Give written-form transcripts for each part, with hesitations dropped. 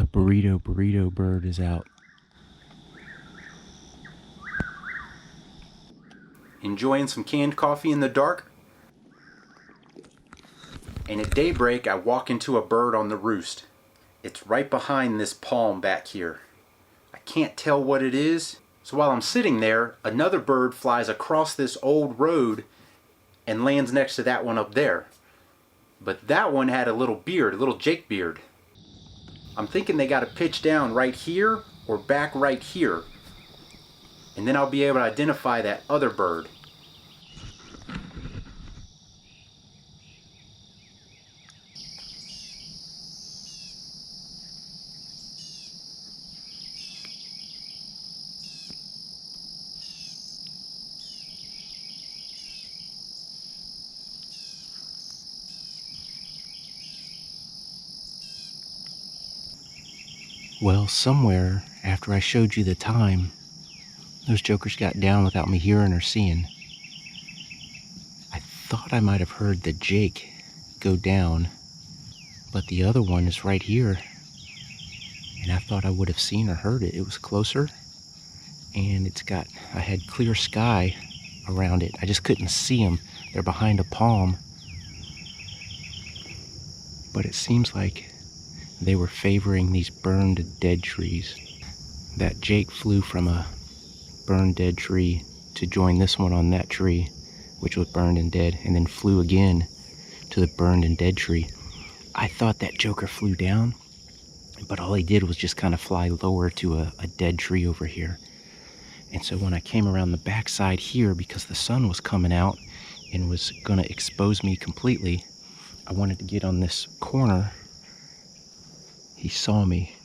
The burrito bird is out. Enjoying some canned coffee in the dark. And at daybreak, I walk into a bird on the roost. It's right behind this palm back here. I can't tell what it is. So while I'm sitting there, another bird flies across this old road and lands next to that one up there. But that one had a little beard, a little Jake beard. I'm thinking they got to pitch down right here or back right here. And then I'll be able to identify that other bird. Well, somewhere after I showed you the time, those jokers got down without me hearing or seeing. I thought I might have heard the Jake go down, but the other one is right here. And I thought I would have seen or heard it. It was closer, and I had clear sky around it. I just couldn't see them. They're behind a palm. But it seems like they were favoring these burned dead trees. That Jake flew from a burned dead tree to join this one on that tree, which was burned and dead, and then flew again to the burned and dead tree. I thought that joker flew down, but all he did was just kind of fly lower to a dead tree over here. And so when I came around the backside here, because the sun was coming out and was going to expose me completely, I wanted to get on this corner. He saw me.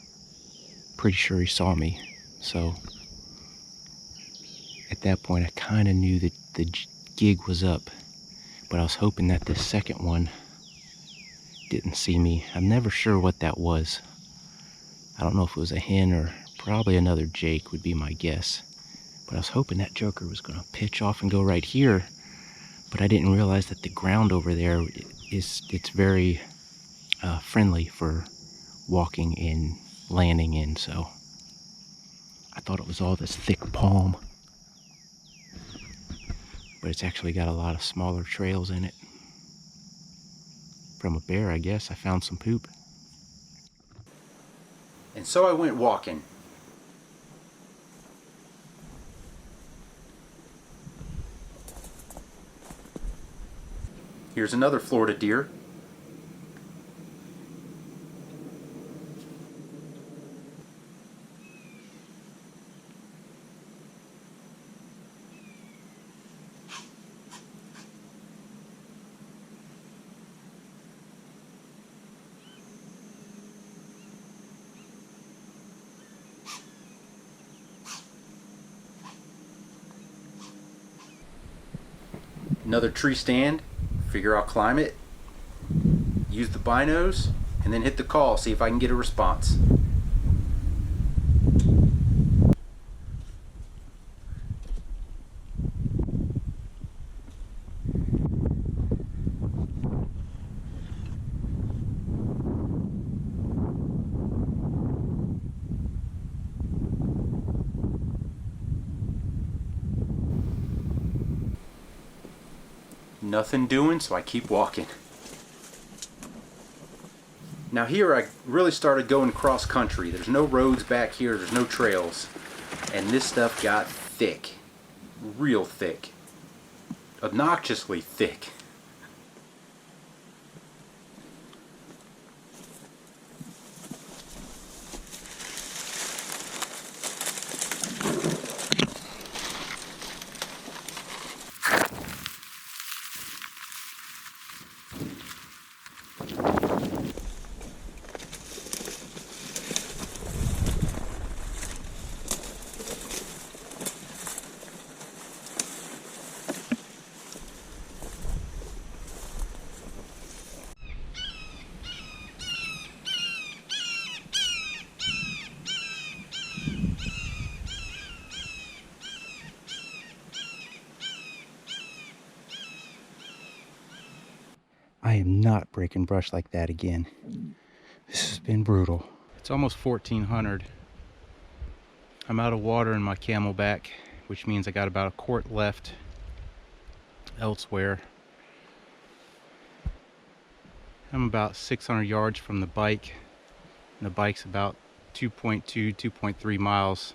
Pretty sure he saw me. So at that point, I kind of knew that the gig was up, but I was hoping that this second one didn't see me. I'm never sure what that was. I don't know if it was a hen or probably another Jake would be my guess. But I was hoping that joker was going to pitch off and go right here, but I didn't realize that the ground over there it's very friendly for walking and landing in, so I thought it was all this thick palm, but it's actually got a lot of smaller trails in it. From a bear, I guess. I found some poop. And so I went walking. Here's another Florida deer. Another tree stand. Figure I'll climb it, use the binos, and then hit the call, see if I can get a response. Nothing doing, so I keep walking. Now here I really started going cross country. There's no roads back here, there's no trails. And this stuff got thick. Real thick. Obnoxiously thick. I am not breaking brush like that again. This has been brutal. It's almost 1400. I'm out of water in my Camelback, which means I got about a quart left elsewhere. I'm about 600 yards from the bike, and the bike's about 2.2, 2.3 miles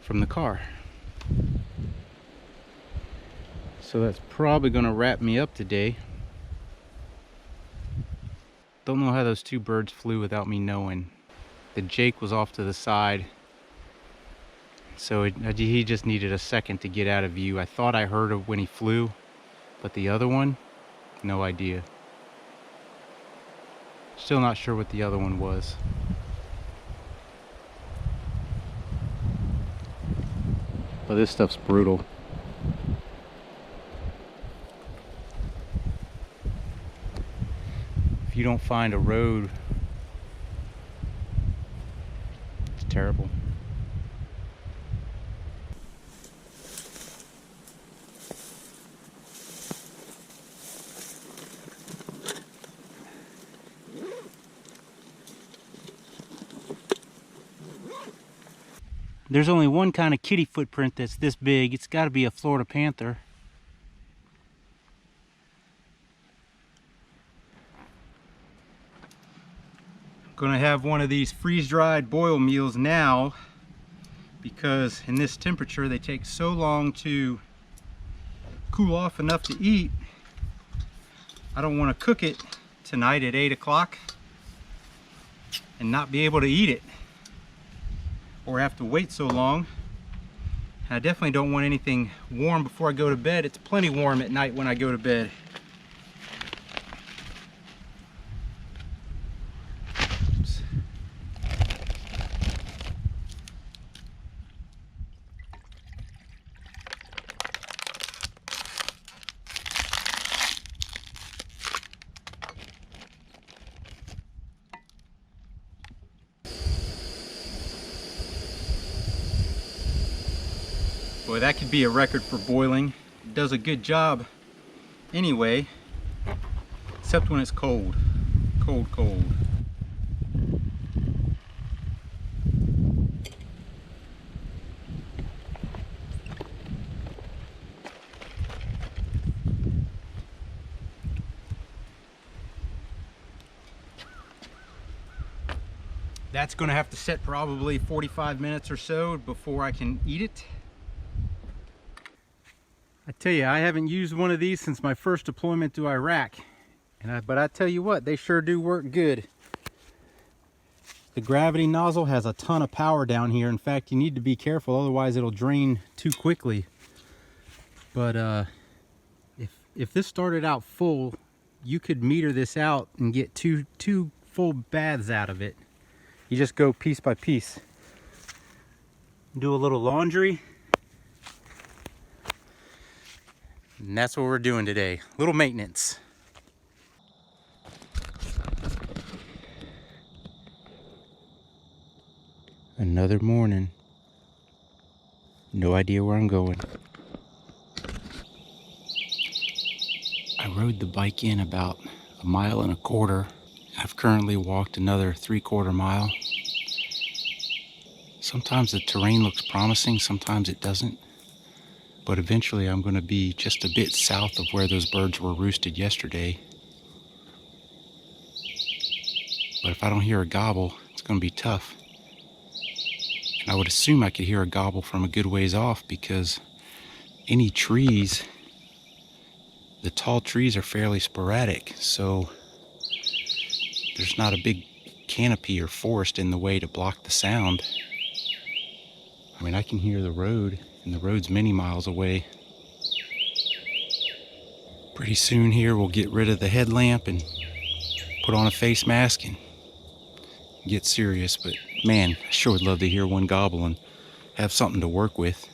from the car. So that's probably going to wrap me up today. Don't know how those two birds flew without me knowing. The Jake was off to the side, so he just needed a second to get out of view. I thought I heard it when he flew, but the other one, no idea. Still not sure what the other one was. But this stuff's brutal. If you don't find a road, it's terrible. There's only one kind of kitty footprint that's this big. It's got to be a Florida panther. I'm gonna have one of these freeze-dried boil meals now, because in this temperature they take so long to cool off enough to eat. I don't want to cook it tonight at 8 o'clock and not be able to eat it, or have to wait so long. I definitely don't want anything warm before I go to bed. It's plenty warm at night when I go to bed. Oops. Boy, that could be a record for boiling. It does a good job anyway, except when it's cold. Cold, cold. That's gonna have to set probably 45 minutes or so before I can eat it. I tell you, I haven't used one of these since my first deployment to Iraq, but I tell you what, they sure do work good. The gravity nozzle has a ton of power down here. In fact, you need to be careful, otherwise it'll drain too quickly. But if this started out full, you could meter this out and get two full baths out of it. You just go piece by piece. Do a little laundry. And that's what we're doing today. Little maintenance. Another morning. No idea where I'm going. I rode the bike in about 1.25 miles. I've currently walked another 3/4 mile. Sometimes the terrain looks promising, sometimes it doesn't. But eventually I'm going to be just a bit south of where those birds were roosted yesterday. But if I don't hear a gobble, it's going to be tough. And I would assume I could hear a gobble from a good ways off, because any trees, the tall trees are fairly sporadic, so there's not a big canopy or forest in the way to block the sound. I mean, I can hear the road, and the road's many miles away. Pretty soon here we'll get rid of the headlamp and put on a face mask and get serious. But man, I sure would love to hear one gobble and have something to work with.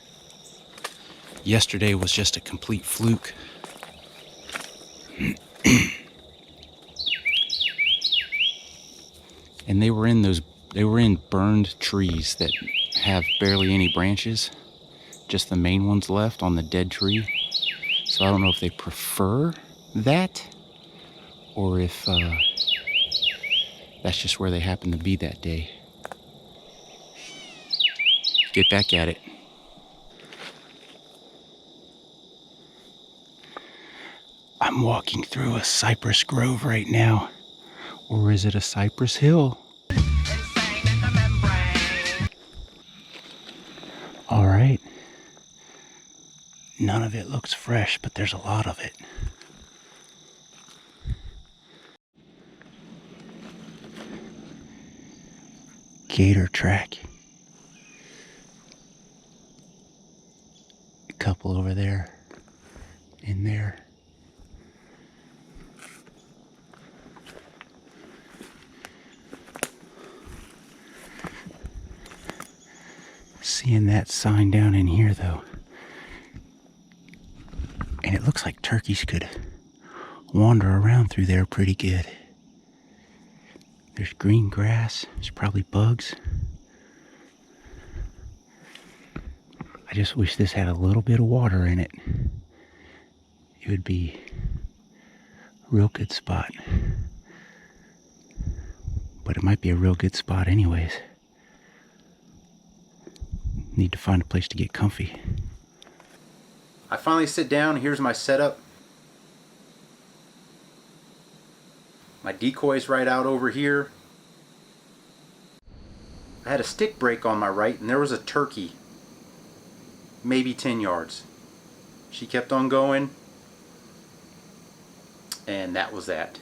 Yesterday was just a complete fluke. And they were in burned trees that have barely any branches, just the main ones left on the dead tree. So I don't know if they prefer that, or if That's just where they happen to be that day. Get back at it. I'm walking through a cypress grove right now. Or is it a cypress hill? All right. None of it looks fresh, but there's a lot of it. Gator track. A couple over there. In there. Seeing that sign down in here though. And it looks like turkeys could wander around through there pretty good. There's green grass. There's probably bugs. I just wish this had a little bit of water in it. It would be a real good spot. But it might be a real good spot anyways. Need to find a place to get comfy. I finally sit down. Here's my setup. My decoy's right out over here. I had a stick break on my right and there was a turkey. Maybe 10 yards. She kept on going. And that was that.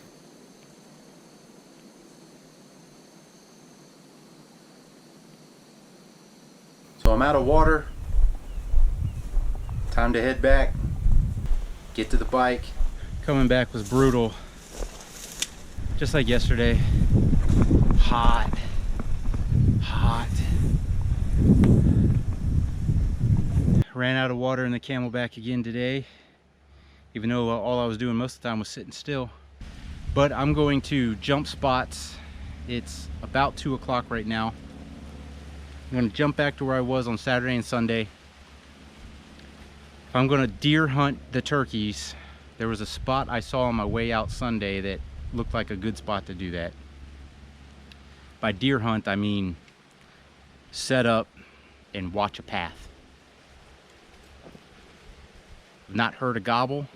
So I'm out of water. Time to head back. Get to the bike. Coming back was brutal. Just like yesterday. Hot. Ran out of water in the Camelback again today. Even though all I was doing most of the time was sitting still. But I'm going to jump spots. It's about 2 o'clock right now. I'm going to jump back to where I was on Saturday and Sunday. If I'm going to deer hunt the turkeys, there was a spot I saw on my way out Sunday that looked like a good spot to do that. By deer hunt, I mean set up and watch a path. I've not heard a gobble.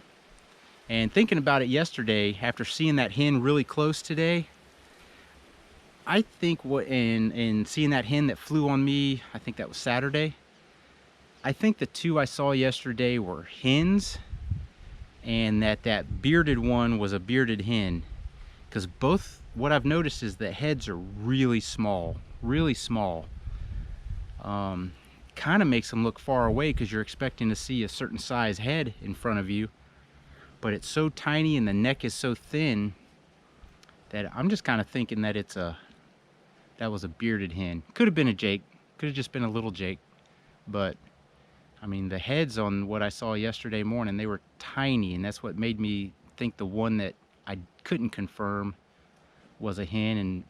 And thinking about it yesterday, after seeing that hen really close today, I think and seeing that hen that flew on me, I think that was Saturday. I think the two I saw yesterday were hens, and that bearded one was a bearded hen. Because both, what I've noticed is the heads are really small, really small. Kind of makes them look far away because you're expecting to see a certain size head in front of you. But it's so tiny and the neck is so thin that I'm just kind of thinking that that was a bearded hen. Could have been a Jake, could have just been a little Jake. But I mean, the heads on what I saw yesterday morning, they were tiny, and that's what made me think the one that I couldn't confirm was a hen, and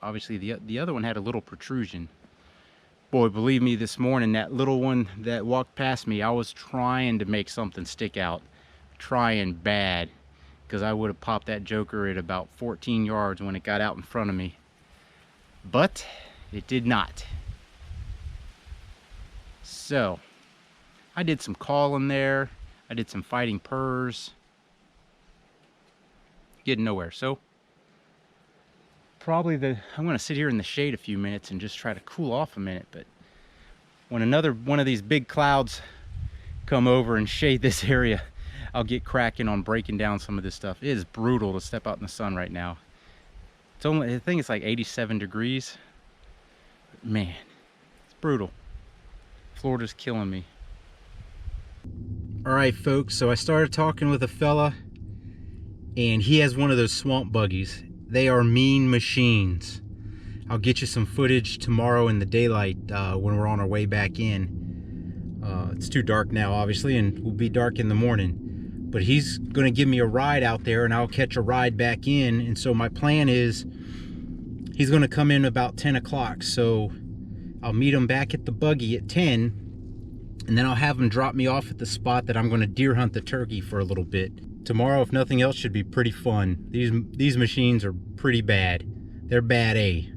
obviously the other one had a little protrusion. Boy, believe me, this morning, that little one that walked past me, I was trying to make something stick out. Trying bad, because I would have popped that joker at about 14 yards when it got out in front of me. But it did not. So, I did some calling there. I did some fighting purrs. Getting nowhere. So, probably I'm going to sit here in the shade a few minutes and just try to cool off a minute. But when another one of these big clouds come over and shade this area, I'll get cracking on breaking down some of this stuff. It is brutal to step out in the sun right now. It's only, I think it's like 87 degrees. But man, it's brutal. Florida's killing me. All right, folks, so I started talking with a fella, and he has one of those swamp buggies. They are mean machines. I'll get you some footage tomorrow in the daylight when we're on our way back in. It's too dark now, obviously, and will be dark in the morning. But he's going to give me a ride out there, and I'll catch a ride back in. And so my plan is he's going to come in about 10 o'clock. So I'll meet him back at the buggy at 10, and then I'll have him drop me off at the spot that I'm going to deer hunt the turkey for a little bit. Tomorrow, if nothing else, should be pretty fun. These machines are pretty bad. They're bad A.